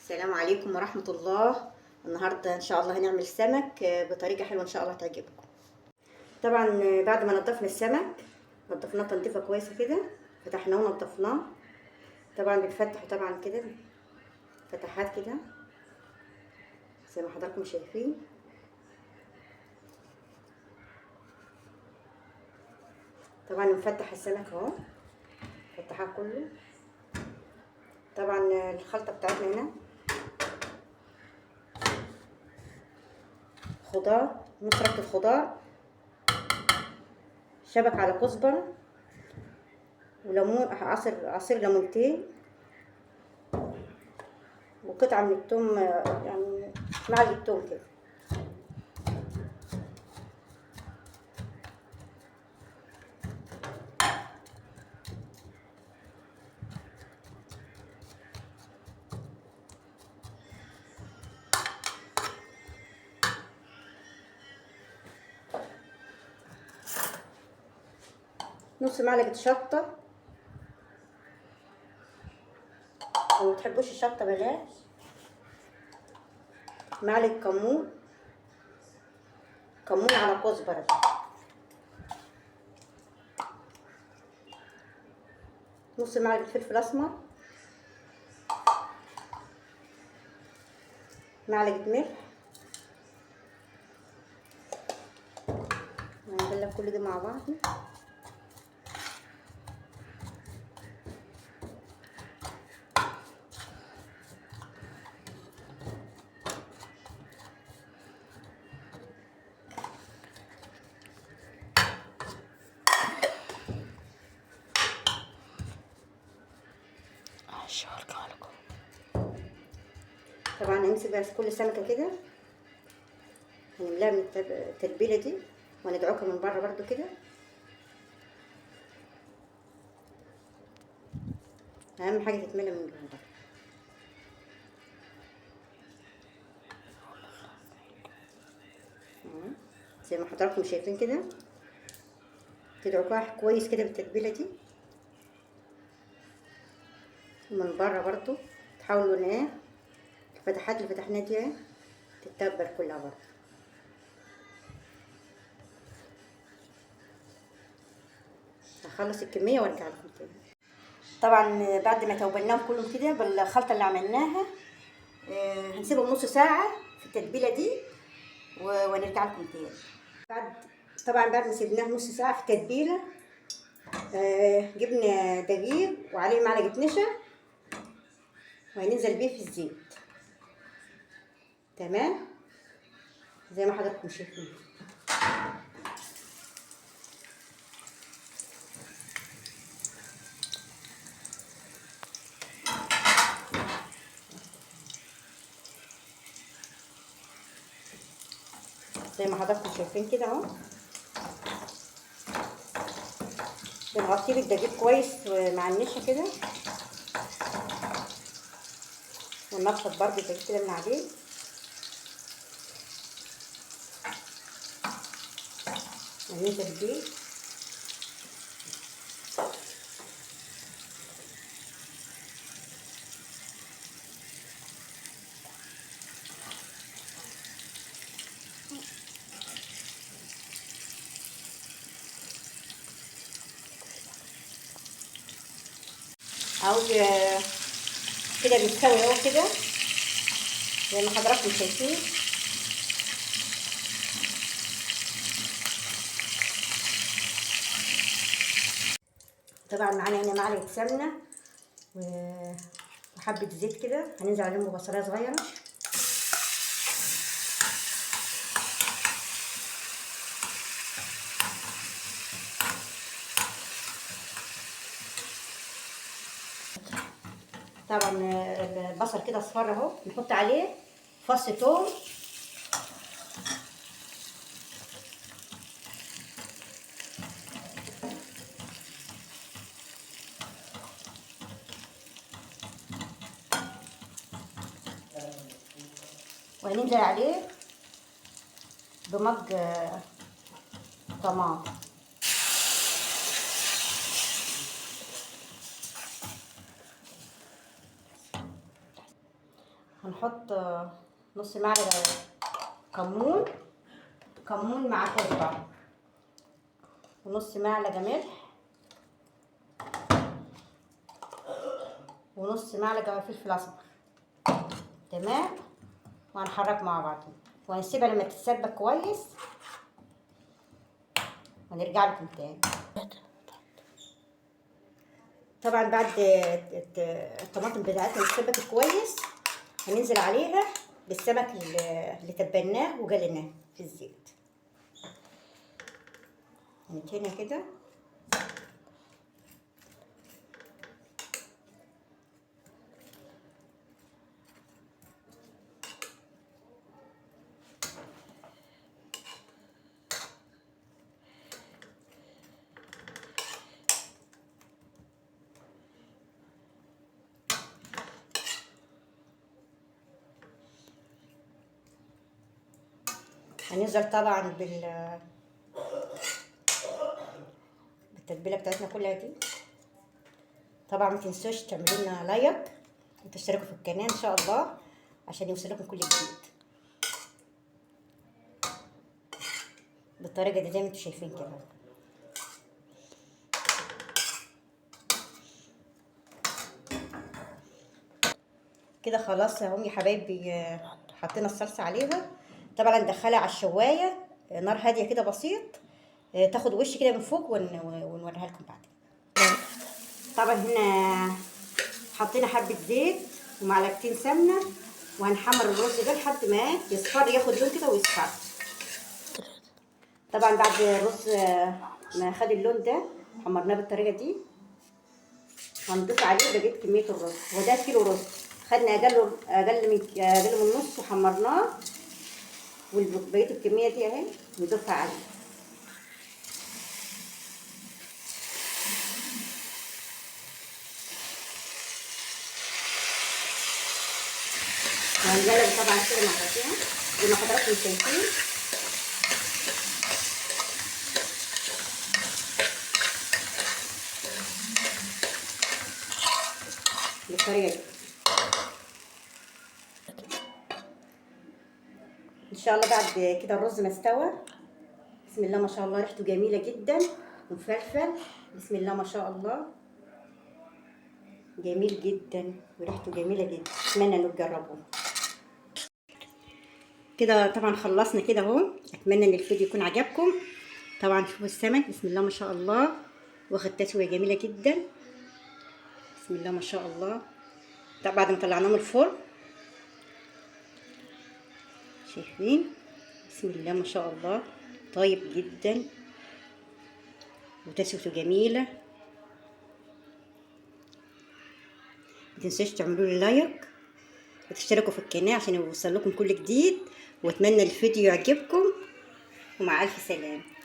السلام عليكم ورحمة الله. النهاردة إن شاء الله هنعمل سمك بطريقة حلوة إن شاء الله تعجبكم. طبعا بعد ما نضفنا السمك نضفناه تنظيفة كويسة كده، فتحناه ونضفناه. طبعا بنفتحه طبعا كده فتحات كده زي ما حضراتكم شايفين. طبعا نفتح السمك اهو، فتحاه كله. طبعا الخلطة بتاعتنا هنا خضار، نص ربطة خضار، شبك على كزبرة وليمون، عصير ليمونتين، وقطعة من التوم، يعني معلقة توم كده. نص معلقة شطة، لو متحبوش الشطة بلاش. معلقة كمون على كزبرة. نص معلقة فلفل أسمر، معلقة ملح. هنقلب كل ده مع بعض. طبعا هنمسك بس كل سمكة كده، هنملاها من التتبيلة دي وندعوكها من بره برضو كده. أهم حاجة تتملى من جوه. زي ما حضراتكم شايفين كده، تدعكوها كويس كده بالتتبيلة دي من بره برضو. تحاولوا ان الفتحات اللي فتحناها دي تتبل كلها برضو. هخلص الكمية وارجع لكم تاني. طبعا بعد ما توبلناهم كلهم كده بالخلطة اللي عملناها، هنسيبهم نص ساعة في التتبيلة دي ونرجع لكم تاني. طبعا بعد ما سيبناه نص ساعة في التتبيلة، جبنا دقيق وعليه معلقة نشا وهننزل بيه في الزيت. تمام زي ما حضراتكم شايفين. زي ما حضراتكم شايفين كده اهو. بنغطيه بالدقيق كويس مع النشا كده، وننفض برضه الدقيق كده من عليه. وننزل بيه. اهو كده بيستوي اهو كده زي ما حضراتكم شايفين. طبعا معانا هنا معلقه سمنه وحبه زيت كده، هننزل عليهم ببصلايه صغيره. طبعا البصل كده اصفر اهو، نحط عليه فص ثوم وهننزل عليه بمج طماطم. هنحط نص معلقه كمون مع كزبره، ونص معلقه ملح، ونص معلقه فلفل اسمر. تمام. وهنحرك مع بعض وهنسيبها لما تتسبك كويس ونرجع لكم تاني. طبعا بعد الطماطم بتاعتنا تتسبك كويس هننزل عليها بالسمك اللي تبلناه وقلناه في الزيت. هنا كده هننزل طبعا بالتتبيله بتاعتنا كلها دي. طبعا ما تنسوش تعملوا لنا لايك وتشتركوا في القناه ان شاء الله عشان يوصلكم كل جديد بالطريقه دي زي ما انتم شايفين كده. كده خلاص اهم يا حبايبي، حطينا الصلصه عليها. طبعا ندخلها على الشوايه نار هاديه كده بسيط، تاخد وش كده من فوق ونوريها لكم بعدين. طبعا هنا حطينا حبه زيت ومعلقتين سمنه، وهنحمر الرز ده لحد ما يصفر، ياخد لون كده ويصفر. طبعا بعد الرز ما خد اللون ده حمرناه بالطريقه دي، هنضيف عليه بقيت كميه الرز. وده كيلو رز، خدنا اقل من نص وحمرناه، وبقيه الكميه دي اهي نضيفها عليه. وهنقلب طبعا كده مع بعضيها زي ما حضراتكم شايفين. بالطريقه دي ان شاء الله. بعد كده الرز ما استوى، بسم الله ما شاء الله، ريحته جميله جدا ومفلفل، بسم الله ما شاء الله، جميل جدا وريحته جميله جدا. اتمنى انكم تجربوه. كده طبعا خلصنا كده اهو. اتمنى ان الفيديو يكون عجبكم. طبعا شوفوا السمك بسم الله ما شاء الله، واخد تسويه جميله جدا بسم الله ما شاء الله. طبعا بعد ما طلعناه من الفرن شايفين بسم الله ما شاء الله، طيب جدا وتسويته جميله. متنسوش تعملوا لي لايك وتشتركوا في القناه عشان يوصل لكم كل جديد، واتمنى الفيديو يعجبكم، ومع الف سلامه.